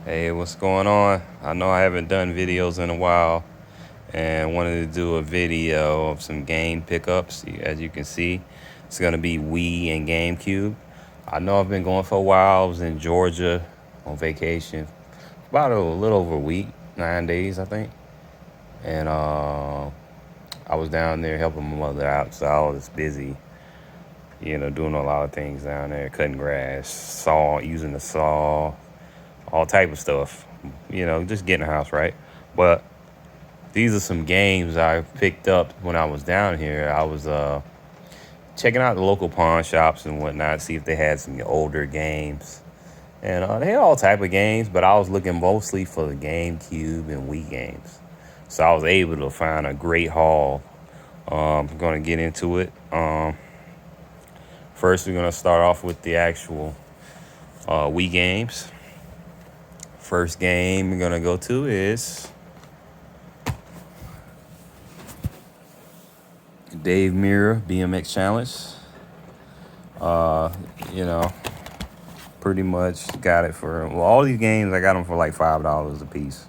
Hey, what's going on? I know I haven't done videos in a while and wanted to do a video of some game pickups. As you can see, it's going to be Wii and GameCube. I know I've been going for a while. I was in Georgia on vacation about a little over a week, 9 days, I think. And I was down there helping my mother out, so I was busy, doing a lot of things down there, cutting grass, using the saw, all type of stuff, just getting the house right. But these are some games I picked up when I was down here. I was checking out the local pawn shops and whatnot, see if they had some older games. And they had all type of games, but I was looking mostly for the GameCube and Wii games. So I was able to find a great haul. I'm going to get into it. First, we're going to start off with the actual Wii games. First game we're going to go to is Dave Mirra BMX Challenge. You know, pretty much got it for, well, all these games, I got them for like $5 a piece.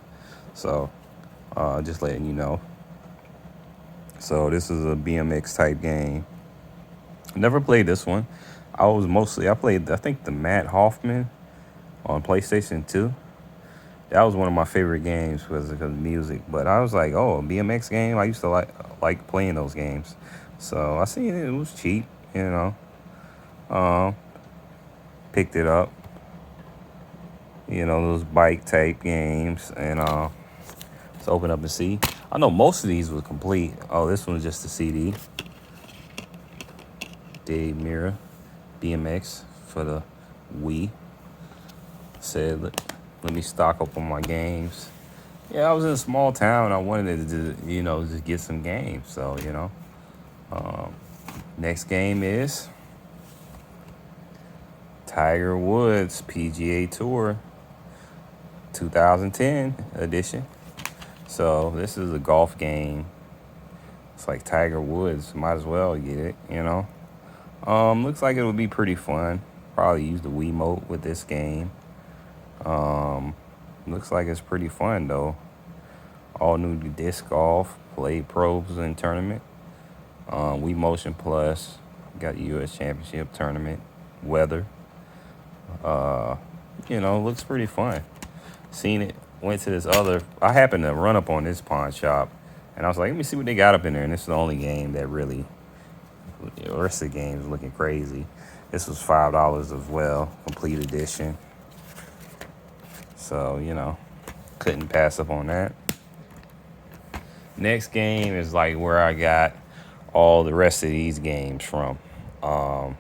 So, just letting you know. So this is a BMX type game. Never played this one. I played, I think, the Matt Hoffman on PlayStation 2. That was one of my favorite games because of the music. But I was like, oh, a BMX game? I used to like playing those games. So I seen it. It was cheap, Picked it up. Those bike type games. And let's open up and see. I know most of these were complete. Oh, this one's just a CD. Dave Mirra BMX for the Wii. Said, let me stock up on my games. Yeah, I was in a small town. I wanted to, just get some games. So, next game is Tiger Woods PGA Tour 2010 edition. So this is a golf game. It's like Tiger Woods. Might as well get it, Looks like it would be pretty fun. Probably use the Wiimote with this game. Looks like it's pretty fun though. All new disc golf, played pros in tournament. Wii Motion Plus, got US Championship tournament. Weather. Looks pretty fun. Seen it. Went to this other. I happened to run up on this pawn shop, and I was like, let me see what they got up in there. And this is the only game that really. The rest of the game is looking crazy. This was $5 as well, complete edition. So, couldn't pass up on that. Next game is like where I got all the rest of these games from. I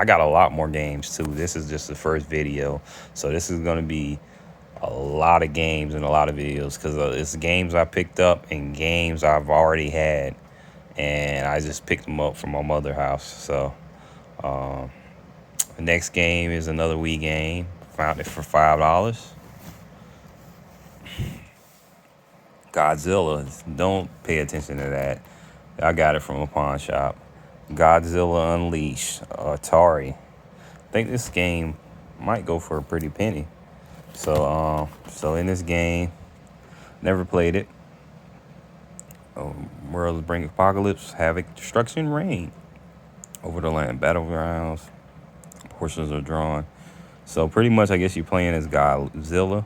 got a lot more games too. This is just the first video. So this is going to be a lot of games and a lot of videos because it's games I picked up and games I've already had. And I just picked them up from my mother's house. So the next game is another Wii game. Found it for $5. Godzilla. Don't pay attention to that. I got it from a pawn shop. Godzilla Unleashed. Atari. I think this game might go for a pretty penny. So in this game, never played it. Worlds bring apocalypse, havoc, destruction, rain over the land. Battlegrounds, portions are drawn. So pretty much, I guess you're playing as Godzilla,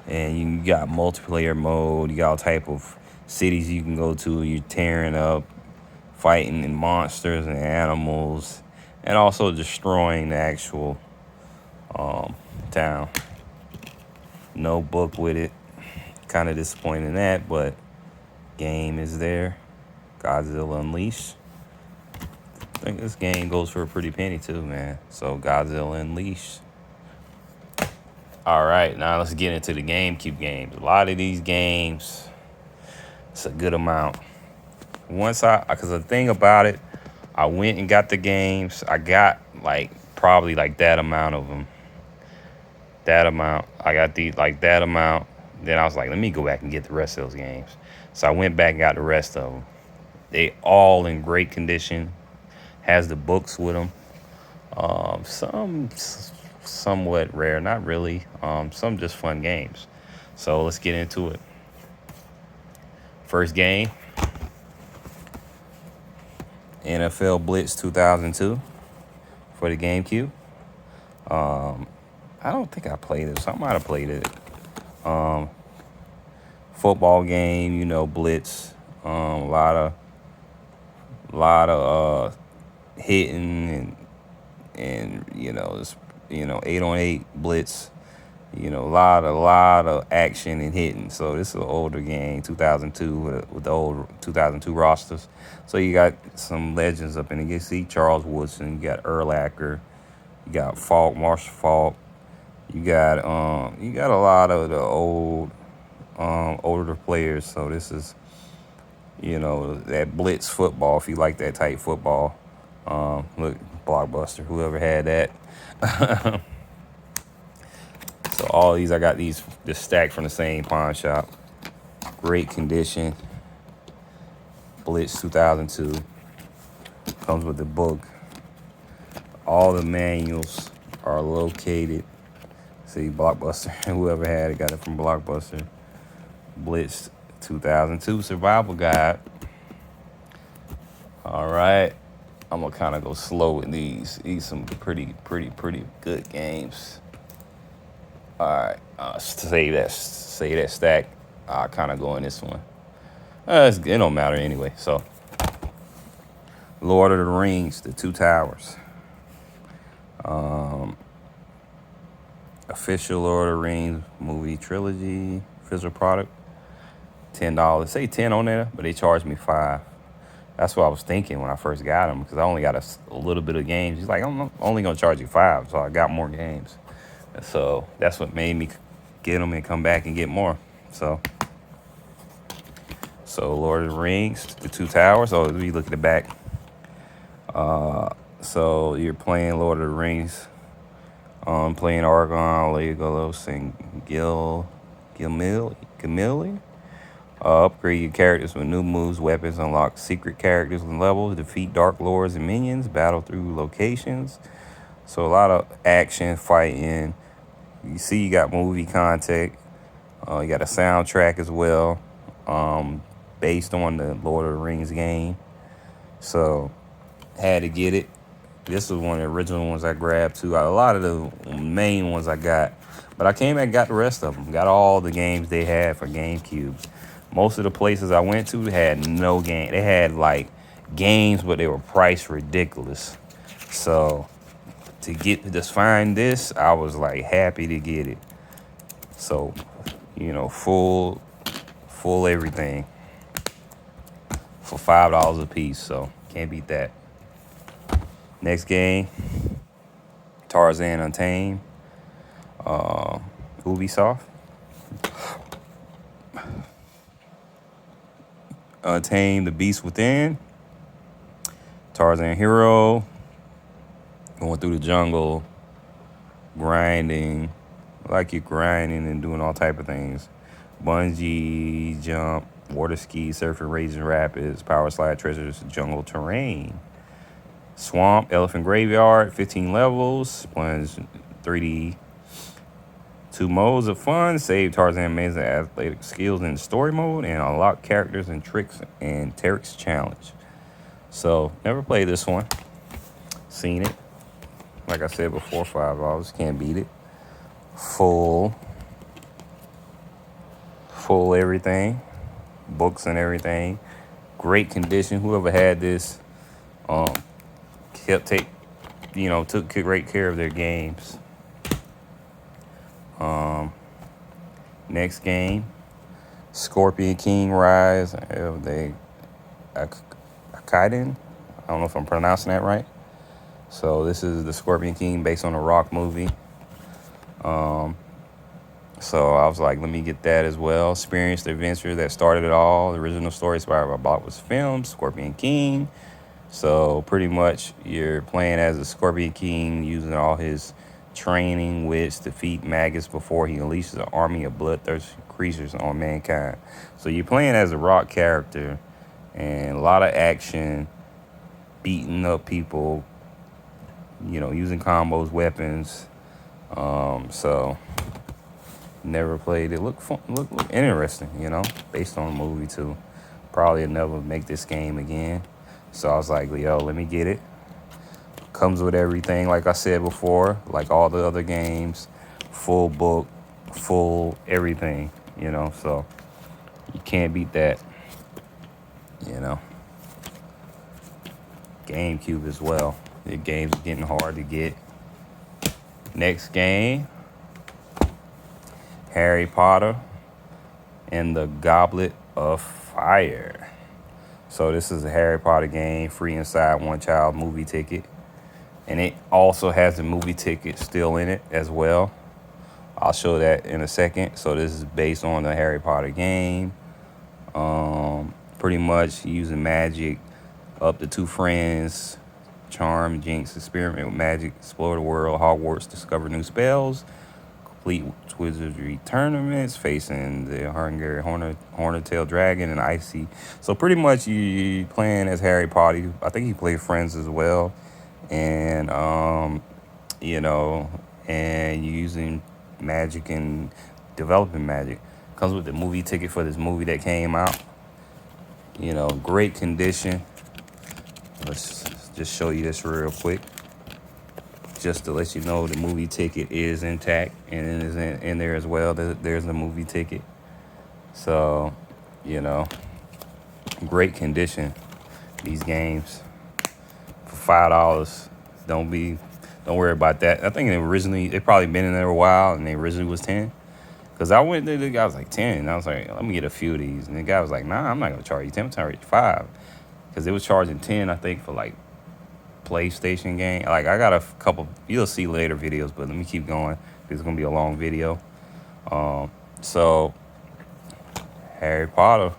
and you got multiplayer mode. You got all type of cities you can go to. You're tearing up, fighting monsters and animals, and also destroying the actual town. No book with it. Kind of disappointed in that, but game is there. Godzilla Unleashed. I think this game goes for a pretty penny too, man. So Godzilla Unleashed. All right, now let's get into the GameCube games. A lot of these games, it's a good amount. Because the thing about it, I went and got the games. I got probably that amount of them. That amount. I got that amount. Then I was like, let me go back and get the rest of those games. So I went back and got the rest of them. They all in great condition. Has the books with them. Some somewhat rare, not really. Some just fun games. So let's get into it. First game, NFL Blitz 2002 for the GameCube. I don't think I played it. So I might have played it. Football game, Blitz. A lot of hitting and 8-on-8 blitz. A lot of action and hitting. So this is an older game, 2002 with the old 2002 rosters. So you got some legends up in it. You see Charles Woodson, you got Urlacher, you got Falk, Marshall Falk. You got a lot of the older players. So this is that blitz football. If you like that type football, look, Blockbuster, whoever had that. So all these, I got these stacked from the same pawn shop. Great condition. Blitz 2002 comes with the book. All the manuals are located. See, Blockbuster, whoever had it got it from Blockbuster. Blitz 2002 survival guide. All right, I'm gonna kind of go slow with these. These some pretty good games. All right, save that stack. I'll kind of go in this one. It don't matter anyway. So, Lord of the Rings, The Two Towers. Official Lord of the Rings movie trilogy, official product, $10. Say 10 on there, but they charged me $5. That's what I was thinking when I first got them, because I only got a little bit of games. He's like, I'm only gonna charge you $5, so I got more games. And so that's what made me get them and come back and get more. So Lord of the Rings, The Two Towers. So if you look at the back, so you're playing Lord of the Rings. Playing Argon, Legolas, and Gimli. Upgrade your characters with new moves, weapons, unlock secret characters and levels, defeat dark lords and minions, battle through locations. So a lot of action, fighting. You see you got movie content. You got a soundtrack as well, based on the Lord of the Rings game. So had to get it. This was one of the original ones I grabbed too. A lot of the main ones I got. But I came and got the rest of them. Got all the games they had for GameCube. Most of the places I went to had no game. They had like games, but they were priced ridiculous. So to find this, I was like happy to get it. So, full everything for $5 a piece. So can't beat that. Next game, Tarzan Untamed, Ubisoft. Untamed, The Beast Within, Tarzan Hero, going through the jungle, grinding, like you're grinding and doing all type of things. Bungee, jump, water ski, surfing, raging rapids, power slide, treasures, jungle terrain. Swamp, Elephant Graveyard, 15 levels, plunge 3D. 2 modes of fun, save Tarzan amazing athletic skills in story mode, and unlock characters and tricks and Terex challenge. So, never played this one. Seen it. Like I said before, $5, can't beat it. Full everything. Books and everything. Great condition. Whoever had this, took great care of their games. Next game, Scorpion King Rise of the Akaiden. I don't know if I'm pronouncing that right. So this is the Scorpion King based on the Rock movie. So I was like, let me get that as well. Experience the adventure that started it all. The original story inspired by Blockbuster films, Scorpion King. So pretty much you're playing as a Scorpion King, using all his training wits to defeat maggots before he unleashes an army of bloodthirsty creatures on mankind. So you're playing as a Rock character, and a lot of action, beating up people, using combos, weapons, So never played it. Look fun, look interesting, you know, based on the movie too. Probably never make this game again. So I was like, yo, let me get it. Comes with everything, like I said before, like all the other games, full book, full everything, you know. So you can't beat that, you know. GameCube as well. The game's getting hard to get. Next game, Harry Potter and the Goblet of Fire. So this is a Harry Potter game, free inside one child movie ticket. And it also has the movie ticket still in it as well. I'll show that in a second. So this is based on the Harry Potter game. Pretty much using magic, up to 2 friends, charm, jinx, experiment with magic, explore the world, Hogwarts, discover new spells, complete wizardry tournaments, facing the Hungry Horned-tailed dragon and icy. So pretty much you playing as Harry Potter. I think he played friends as well, and you know, and using magic and developing magic. Comes with the movie ticket for this movie that came out. You know, great condition. Let's just show you this real quick, just to let you know the movie ticket is intact and it is in there as well. There's a movie ticket. So, you know, great condition. These games for $5. Don't worry about that. I think they probably been in there a while, and they originally was 10. Cause I went there, the guy was like 10. And I was like, let me get a few of these. And the guy was like, nah, I'm not gonna charge you 10. I'm gonna charge you 5. Cause it was charging 10, I think, for like PlayStation game. Like I got a couple. You'll see later videos, but let me keep going. This is gonna be a long video. So Harry Potter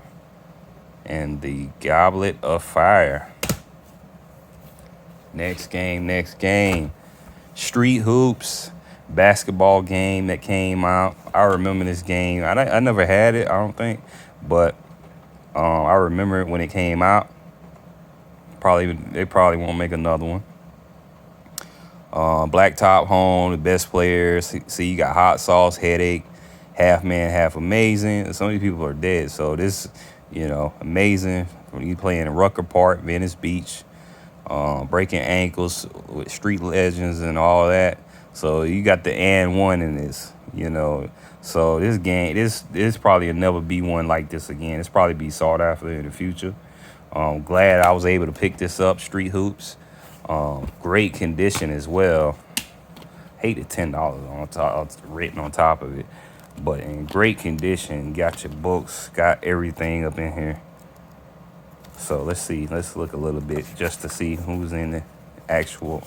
and the Goblet of Fire. Next game. Street Hoops. Basketball game that came out. I remember this game. I never had it, I don't think, but I remember it when it came out. They probably won't make another one. Blacktop home, the best players. See, you got Hot Sauce, Headache, Half Man, Half Amazing. Some of these people are dead, so this, you know, amazing. When you play in Rucker Park, Venice Beach, breaking ankles with Street Legends and all that. So you got the and one in this, you know. So this game, this probably will never be one like this again. It's probably be sought after in the future. Glad I was able to pick this up, Street Hoops. Great condition as well. Hated $10 on top, written on top of it, but in great condition. Got your books, got everything up in here. So let's see. Let's look a little bit just to see who's in the actual.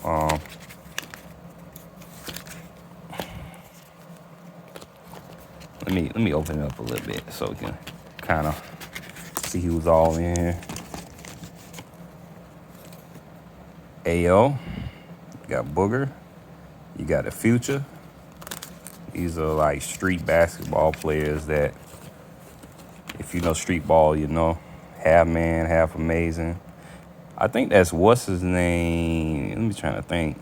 Let me open it up a little bit so we can kind of see who's all in here. AO, you got Booger, you got the Future. These are like street basketball players that, if you know street ball, you know. Half Man, Half Amazing. I think that's what's his name. Let me try to think.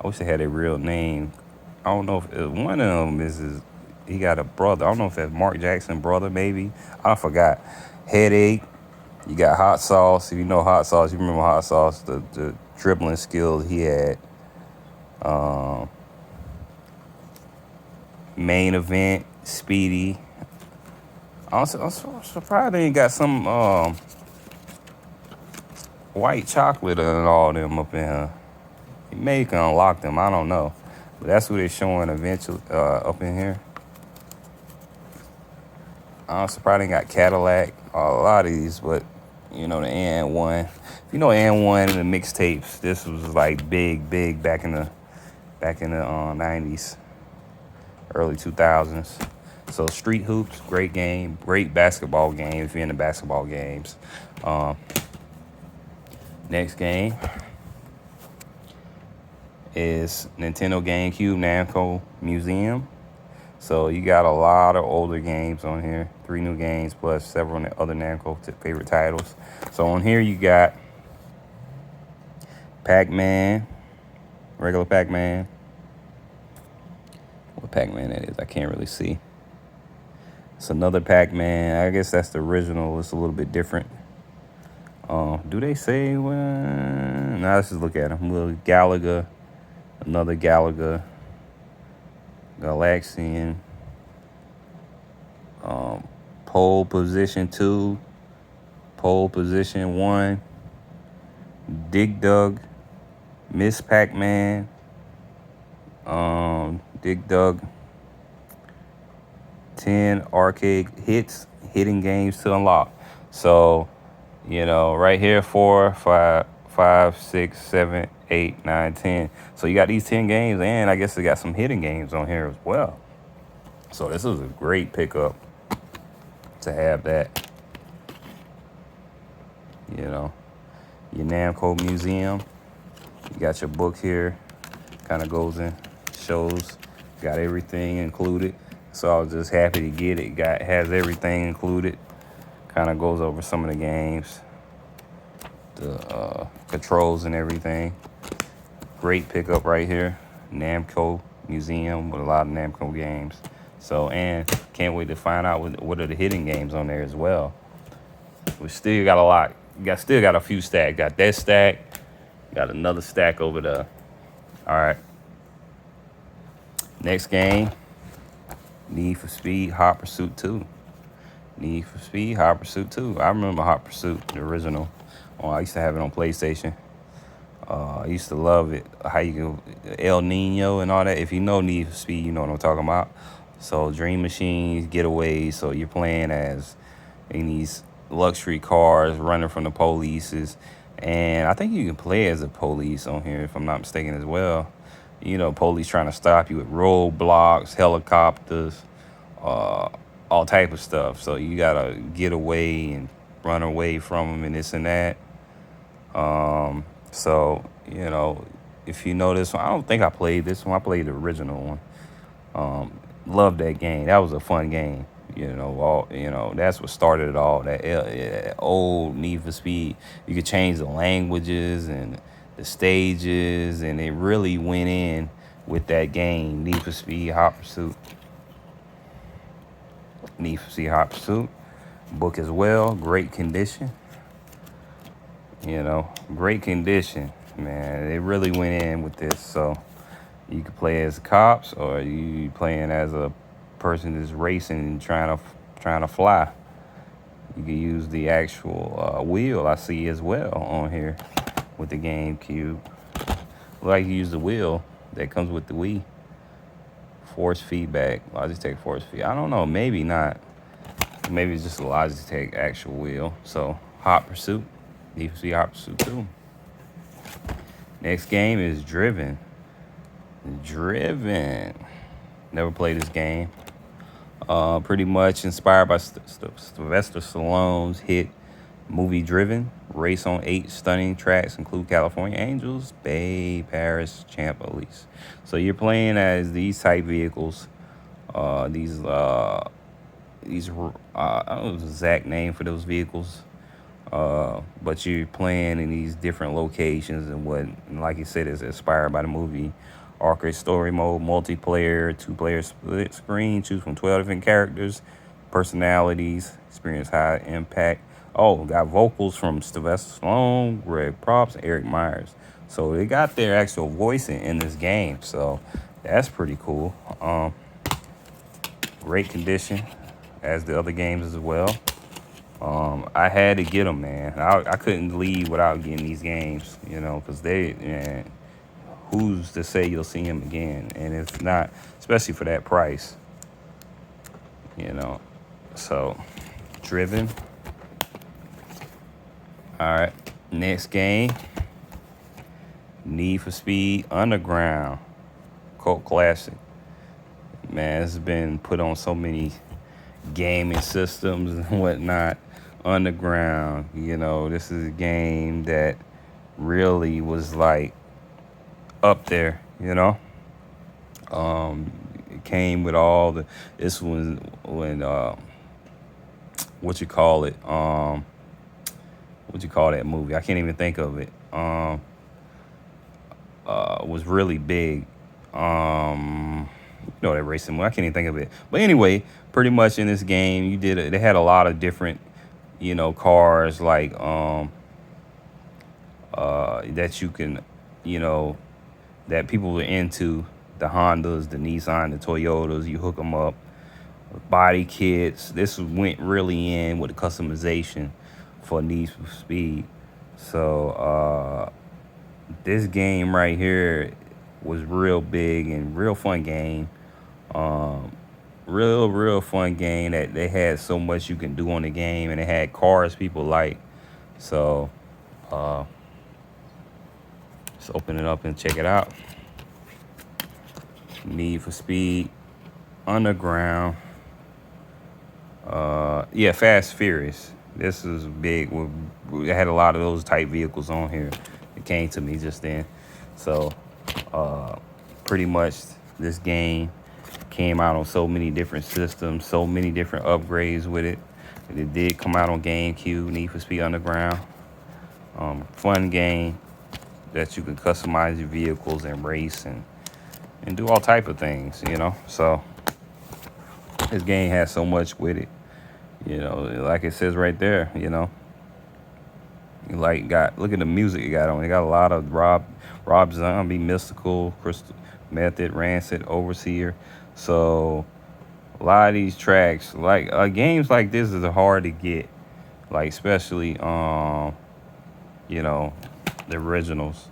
I wish they had a real name. I don't know if one of them is he got a brother. I don't know if that's Mark Jackson's brother, maybe. I forgot. Headache. You got Hot Sauce. If you know Hot Sauce, you remember Hot Sauce, the dribbling skills he had. Main Event, Speedy. I'm surprised they ain't got some white chocolate and all them up in here. You may can unlock them, I don't know. But that's what they're showing eventually up in here. I'm surprised they got Cadillac, a lot of these, but you know, the and1. If you know and1 and the mixtapes, this was like big back in the 90s, early 2000s. So Street Hoops, great game, great basketball game if you're into basketball games. Next game is Nintendo GameCube Namco Museum. So you got a lot of older games on here. 3 new games plus several other Namco favorite titles. So on here you got Pac-Man, regular Pac-Man, Pac-Man that is. I can't really see. It's another Pac-Man. I guess that's the original. It's a little bit different. Do they say when? Now let's just look at him. Little Galaga, another Galaga, Galaxian, pole position 2, pole position 1, Dig Dug, Miss Pac-Man, Dig Dug, 10 arcade hits, hidden games to unlock. So, right here, 4, 5, 6, 7, 8, 9, 10. So you got these 10 games, and I guess they got some hidden games on here as well. So this is a great pickup to have that. Your Namco Museum. You got your book here. Kind of goes in, shows, got everything included. So I was just happy to get it. Has everything included. Kind of goes over some of the games, the controls and everything. Great pickup right here. Namco Museum with a lot of Namco games. So, and can't wait to find out what are the hidden games on there as well. We still got a lot. Still got a few stacks. Got that stack. Got another stack over there. All right. Next game. Need for Speed Hot Pursuit 2. Need for Speed Hot Pursuit 2. I remember Hot Pursuit, the original. I used to have it on PlayStation. I used to love it. How you go El Nino and all that. If you know Need for Speed, you know what I'm talking about. So Dream Machines, Getaways. So you're playing as in these luxury cars running from the polices. And I think you can play as a police on here, if I'm not mistaken, as well. Police trying to stop you with roadblocks, helicopters, all type of stuff. So you gotta get away and run away from them and this and that. So if you know this one, I don't think I played this one. I played the original one. Loved that game. That was a fun game. That's what started it all. That old Need for Speed. You could change the languages and the stages, and it really went in with that game. Need for Speed Hot Pursuit. Need for Speed Hot Pursuit. Book as well. Great condition. Great condition, man. It really went in with this. So you could play as cops, or you playing as a person that's racing and trying to fly. You can use the actual wheel I see as well on here with the GameCube. Like you use the wheel that comes with the Wii. Force feedback, Logitech force feedback. I don't know, maybe not. Maybe it's just a Logitech actual wheel. So Hot Pursuit, Need for Speed Hot Pursuit 2. Next game is Driven. Never played this game. Pretty much inspired by Sylvester Stallone's hit movie Driven. Race on 8 stunning tracks, include California Angels, Bay, Paris, Champ, Elise. So you're playing as these type vehicles. I don't know the exact name for those vehicles. But you're playing in these different locations and like you said, is inspired by the movie. Arcade story mode, multiplayer, 2-player split screen, choose from 12 different characters, personalities, experience high impact. Oh, got vocals from Sylvester Stallone, Greg Props, Eric Myers. So they got their actual voicing in this game. So that's pretty cool. Great condition, as the other games as well. I had to get them, man. I couldn't leave without getting these games, because who's to say you'll see him again? And it's not, especially for that price, So, Driven. All right, next game, Need for Speed Underground, cult classic. Man, it's been put on so many gaming systems and whatnot. Underground, this is a game that really was like up there, It came with all the, this was when what you call that movie? I can't even think of it. Was really big. You know that racing. I can't even think of it. But anyway, pretty much in this game, they had a lot of different, cars like that you can, you know, that people were into. The Hondas, the Nissan, the Toyotas. You hook them up. Body kits. This went really in with the customization for Need for Speed. So this game right here was real big and real fun game. Real fun game that they had so much you can do on the game, and it had cars people like. So let's open it up and check it out. Need for Speed Underground. Yeah, Fast Furious. This is big. We had a lot of those type vehicles on here. It came to me just then. So pretty much this game came out on so many different systems, so many different upgrades with it. It did come out on GameCube, Need for Speed Underground. Fun game that you can customize your vehicles and race and do all type of things, So this game has so much with it, like it says right there, Look at the music it got on. It got a lot of Rob Zombie, Mystical, Crystal Method, Rancid, Overseer. So a lot of these tracks, like games like this, is hard to get, like especially the originals.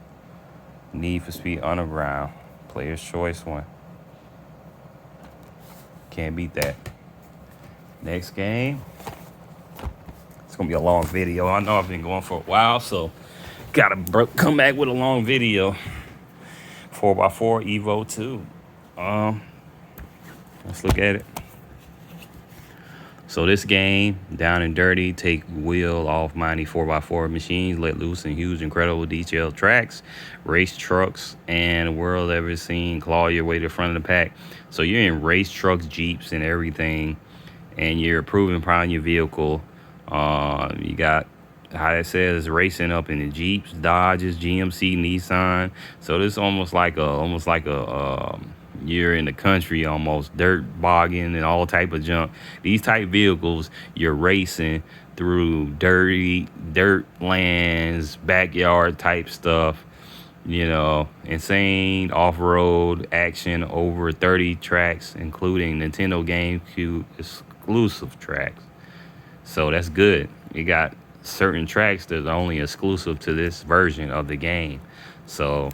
Need for Speed Underground, Player's Choice one. Can't beat that. Next game. It's gonna be a long video. I know I've been going for a while, so gotta come back with a long video. 4x4 Evo 2. Let's look at it. So this game, Down and Dirty, take wheel off mighty 4x4 machines, let loose in huge, incredible detailed tracks, race trucks, and the world ever seen, claw your way to the front of the pack. So you're in race trucks, Jeeps, and everything, and you're improving upon your vehicle. You got, how it says, racing up in the Jeeps, Dodges, GMC, Nissan. So this is almost like a you're in the country, almost dirt bogging and all type of junk. These type vehicles, you're racing through dirt lands, backyard type stuff, insane off-road action, over 30 tracks, including Nintendo GameCube exclusive tracks. So that's good. You got certain tracks that are only exclusive to this version of the game. So,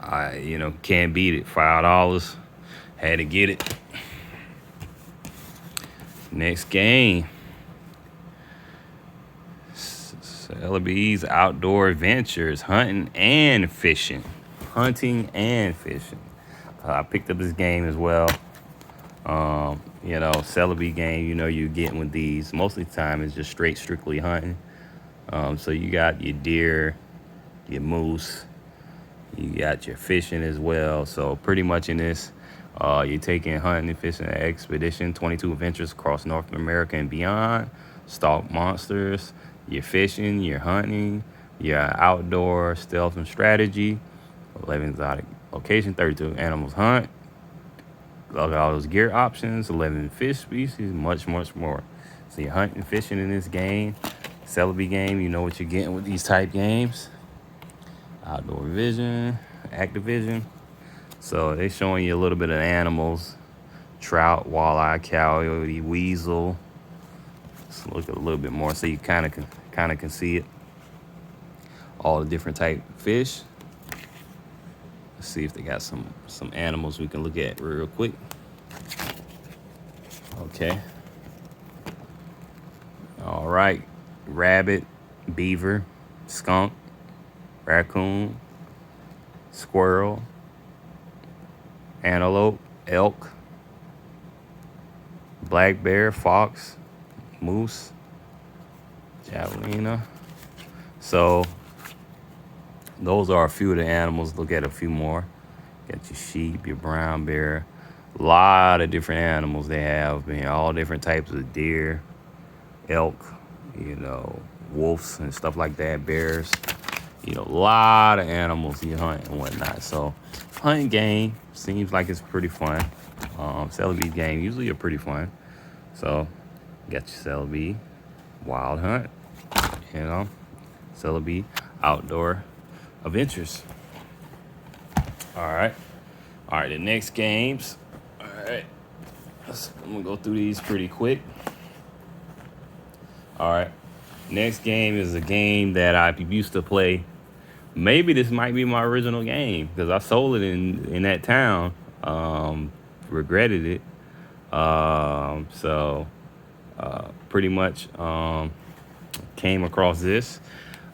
I can't beat it. $5. Had to get it. Next game. Celebee's Outdoor Adventures, hunting and fishing. I picked up this game as well. Celebi game, you're getting with these. Most of the time it's just strictly hunting. So you got your deer, your moose, you got your fishing as well. So pretty much in this, you're taking hunting and fishing expedition, 22 adventures across North America and beyond. Stalk monsters, you're fishing, you're hunting, you're outdoor stealth and strategy. 11 exotic location, 32 animals hunt. Look at all those gear options, 11 fish species, much more. So you're hunting, fishing in this game. Celebi game, you know what you're getting with these type games. Outdoor vision, Activision. So they're showing you a little bit of animals. Trout, walleye, coyote, weasel. Let's look at a little bit more so you kind of can see it. All the different type of fish. Let's see if they got some animals we can look at real quick. Okay. All right. Rabbit, beaver, skunk, raccoon, squirrel, antelope, elk, black bear, fox, moose, javelina. So those are a few of the animals. Look at a few more. Got your sheep, your brown bear. A lot of different animals they have. All different types of deer, elk, wolves and stuff like that, bears. You know, a lot of animals you hunt and whatnot. So hunting game seems like it's pretty fun. Celebi game usually are pretty fun. So got your Celebi wild hunt, you know, Celebi outdoor adventures. All right, the next games. All right, I'm gonna go through these pretty quick. All right, next game is a game that I used to play. Maybe this might be my original game because I sold it in that town. Regretted it. So pretty much came across this.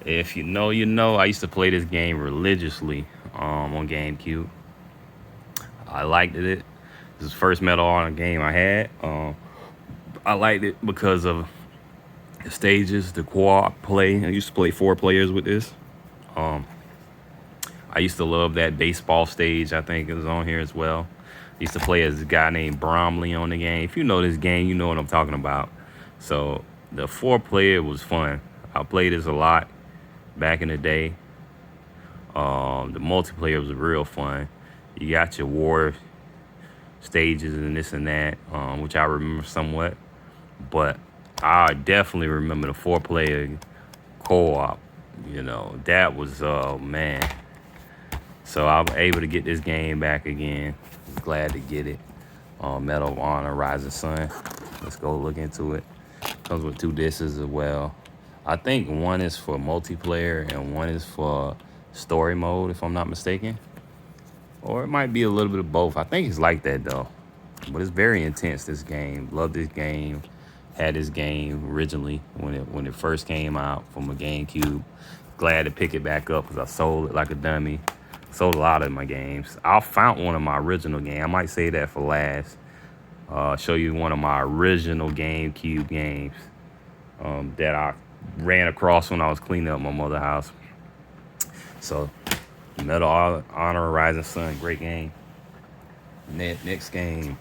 If you know, you know. I used to play this game religiously on GameCube. I liked it. This was the first Medal of Honor game I had. I liked it because of the stages, the co-op play. I used to play 4 players with this. I used to love that baseball stage. I think it was on here as well. I used to play as a guy named Bromley on the game. If you know this game, you know what I'm talking about. So the 4-player was fun. I played this a lot back in the day. The multiplayer was real fun. You got your war stages and this and that, which I remember somewhat. But I definitely remember the 4-player co-op. You know, that was, man. So I was able to get this game back again. Glad to get it. Medal of Honor, Rising Sun. Let's go look into it. Comes with 2 discs as well. I think one is for multiplayer and one is for story mode, if I'm not mistaken. Or it might be a little bit of both. I think it's like that though. But it's very intense, this game. Love this game. Had this game originally when it first came out from a GameCube. Glad to pick it back up because I sold it like a dummy. Sold a lot of my games. I found one of my original games. I might say that for last. Show you one of my original GameCube games that I ran across when I was cleaning up my mother's house. So, Medal of Honor, Rising Sun, great game. Next game,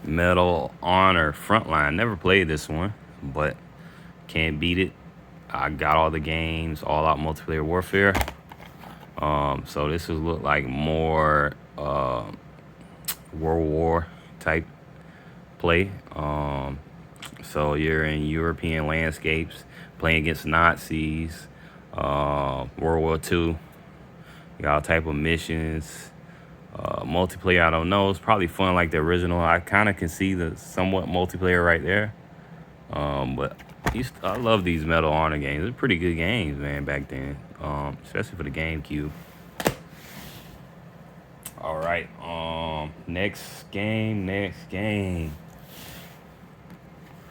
Medal of Honor Frontline. Never played this one, but can't beat it. I got all the games, all out multiplayer warfare. So this would look like more World War type play. So you're in European landscapes, playing against Nazis, World War II. You got all type of missions. Multiplayer, I don't know. It's probably fun like the original. I kind of can see the somewhat multiplayer right there. But I love these Medal of Honor games. They're pretty good games, man, back then. Especially for the GameCube. All right. Next game.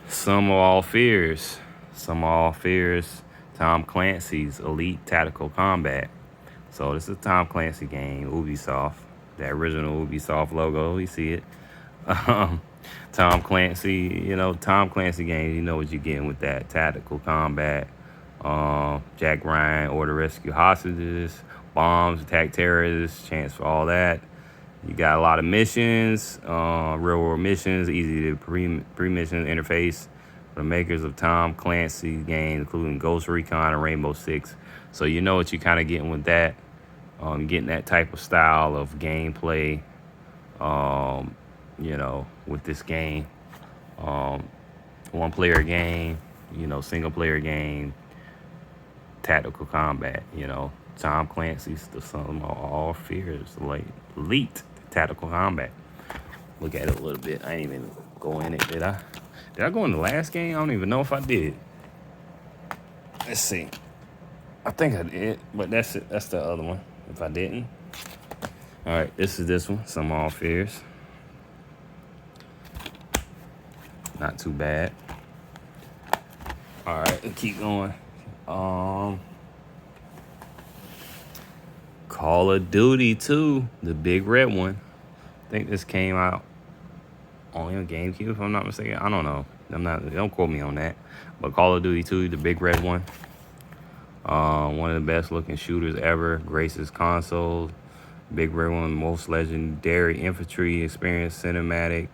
Some of All Fears. Tom Clancy's Elite Tactical Combat. So this is a Tom Clancy game, Ubisoft. The original Ubisoft logo, you see it. Tom Clancy games, you know what you're getting with that. Tactical combat, Jack Ryan, order rescue hostages, bombs, attack terrorists, chance for all that. You got a lot of missions, real world missions, easy to pre-mission interface for the makers of Tom Clancy games, including Ghost Recon and Rainbow Six. So you know what you're kind of getting with that. Getting that type of style of gameplay, with this game. 1-player game, single player game, tactical combat, Tom Clancy's the Son of All Fears, like Elite Tactical Combat. Look at it a little bit. I ain't even go in it, did I? Did I go in the last game? I don't even know if I did. Let's see. I think I did, but that's it. That's the other one. If I didn't. All right, this is this one. Some All Fears. Not too bad. All right, let's keep going. Call of Duty 2, the big red one. I think this came out only on GameCube, if I'm not mistaken. I don't know. Don't quote me on that. But Call of Duty 2, the big red one. One of the best looking shooters ever. Graces consoles. Big red one, most legendary infantry experience, cinematic,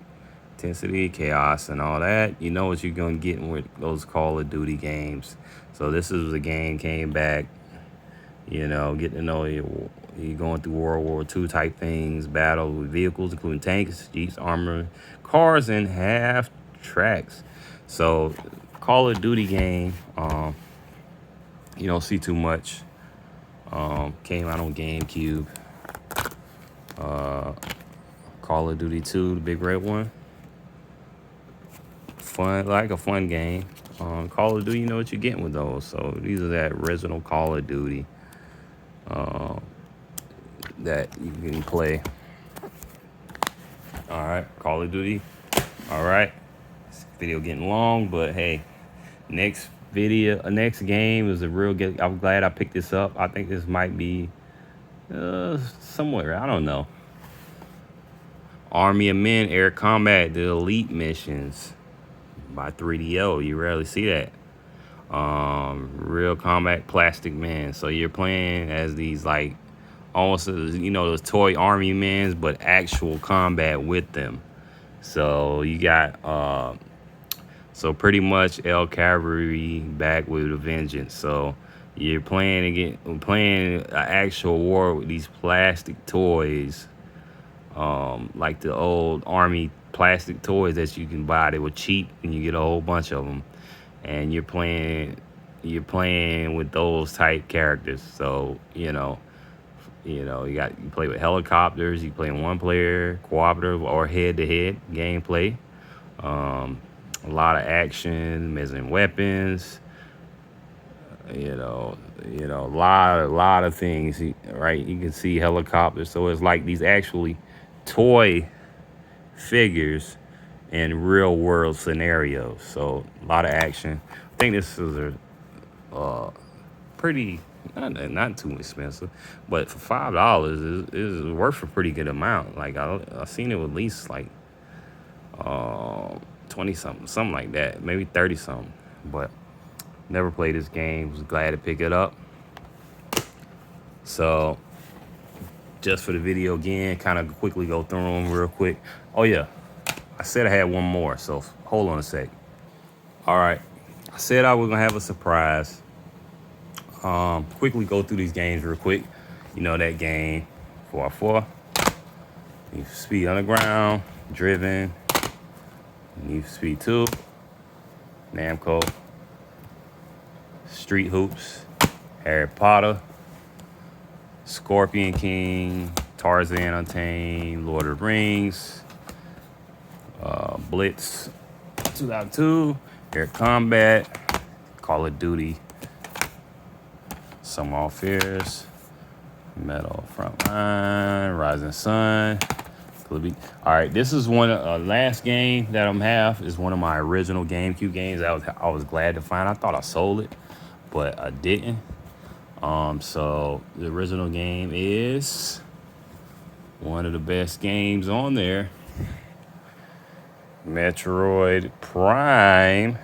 intensity, chaos, and all that. You know what you're gonna get with those Call of Duty games. So this is a game came back, You know, get to know you going through World War II type things, battle with vehicles, including tanks, jeeps, armor, cars, and half tracks. So, Call of Duty game. You don't see too much. Came out on GameCube. Call of Duty 2, the big red one. Fun, like a fun game. Call of Duty, you know what you're getting with those. So these are that original Call of Duty that you can play. All right, Call of Duty. All right, this video getting long, but hey, next game is a real good. I'm glad I picked this up. I think this might be somewhere. I don't know. Army of Men Air Combat, the Elite Missions by 3DO. You rarely see that. Real combat plastic men. So you're playing as these like almost, you know, those toy army men, but actual combat with them. So you got so pretty much El Cavalry back with a vengeance. So you're playing an actual war with these plastic toys, like the old army plastic toys that you can buy. They were cheap, and you get a whole bunch of them. And you're playing with those type characters. So you play with helicopters. You play in one player, cooperative, or head to head gameplay. A lot of action, missing weapons. A lot of things. Right, you can see helicopters. So it's like these actually toy figures in real world scenarios. So a lot of action. I think this is a pretty not too expensive, but for $5 is worth a pretty good amount. Like I seen it with at least like 20 something like that, maybe 30 something. But never played this game. Was glad to pick it up. So just for the video again, kind of quickly go through them real quick. Oh yeah, I said I had one more, so hold on a sec. All right, I said I was gonna have a surprise. Quickly go through these games real quick. You know that game, 4x4, Need for Speed Underground, Driven, Need for Speed 2, Namco, Street Hoops, Harry Potter, Scorpion King, Tarzan Untamed, Lord of the Rings, Blitz 2002, Air Combat, Call of Duty, Summer All Fears, Metal Frontline, Rising Sun. All right, this is one last game that I'm have is one of my original GameCube games. I was glad to find. I thought I sold it, but I didn't. So the original game is one of the best games on there. Metroid Prime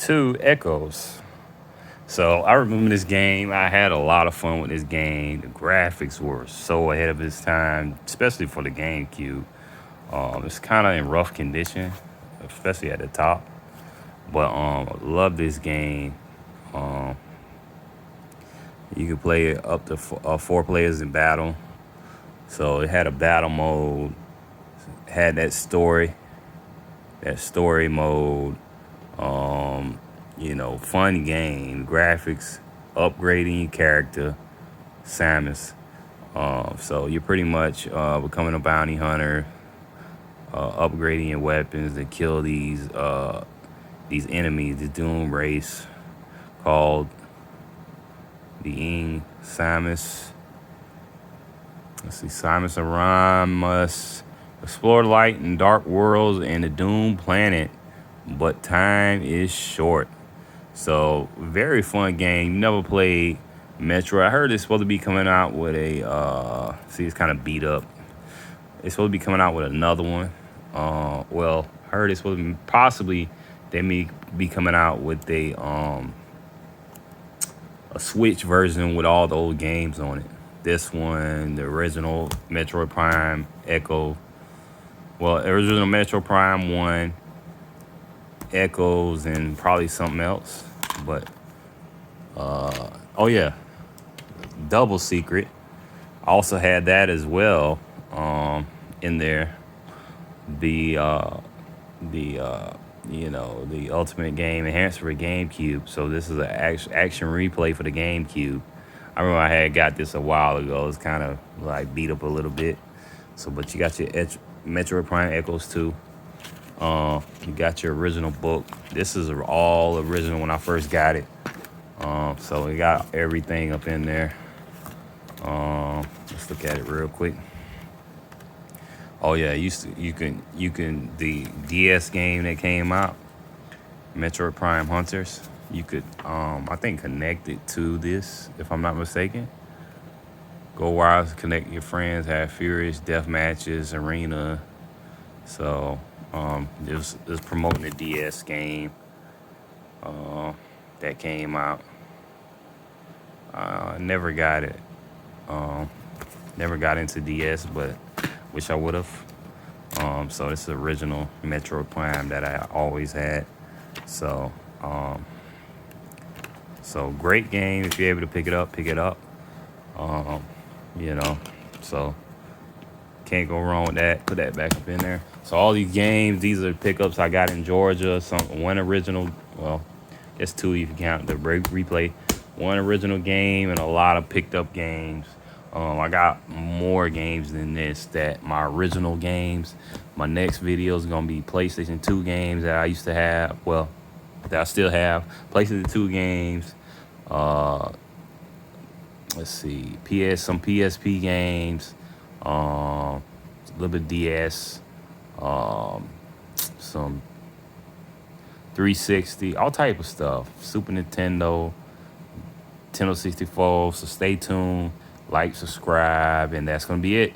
2 Echoes. So I remember this game. I had a lot of fun with this game. The graphics were so ahead of its time, especially for the GameCube. It's kind of in rough condition, especially at the top. But I love this game. You can play it up to 4 players in battle. So it had a battle mode, had that story mode. Fun game, graphics, upgrading your character, Samus. So you're pretty much becoming a bounty hunter, upgrading your weapons to kill these enemies, the Doom race called the Samus. Let's see, Samus Aran must explore light and dark worlds and the Doom planet, but time is short. So very fun game. Never played Metroid. I heard it's supposed to be coming out with a it's kind of beat up. It's supposed to be coming out with another one. I heard it's supposed to be possibly they may be coming out with a Switch version with all the old games on it. This one, the original Metroid Prime Echo. Well, original Metroid Prime 1, Echoes, and probably something else. But, oh yeah, double secret. I also had that as well in there. The the ultimate game enhancement for GameCube. So this is an action replay for the GameCube. I remember I had got this a while ago. It's kind of like beat up a little bit. So, but you got your Metroid Prime Echoes too. You got your original book. This is all original when I first got it. So we got everything up in there. Let's look at it real quick. Oh yeah, you can the DS game that came out, Metroid Prime Hunters. You could I think connect it to this if I'm not mistaken. Go wild, connect your friends, have furious death matches, arena. So this is promoting the DS game that came out. Never got it. Never got into DS, but wish I would have. So this is the original Metroid Prime that I always had. So so great game. If you're able to pick it up, pick it up. So can't go wrong with that. Put that back up in there. So all these games, these are pickups I got in Georgia. One original, well, it's two if you count the replay. One original game and a lot of picked up games. I got more games than this that my original games. My next video is gonna be PlayStation 2 games that I used to have. Well, that I still have. PlayStation 2 games. Let's see, some PSP games. A little bit DS. Some 360, all type of stuff. Super Nintendo, Nintendo 64. So stay tuned, like, subscribe, and that's gonna be it.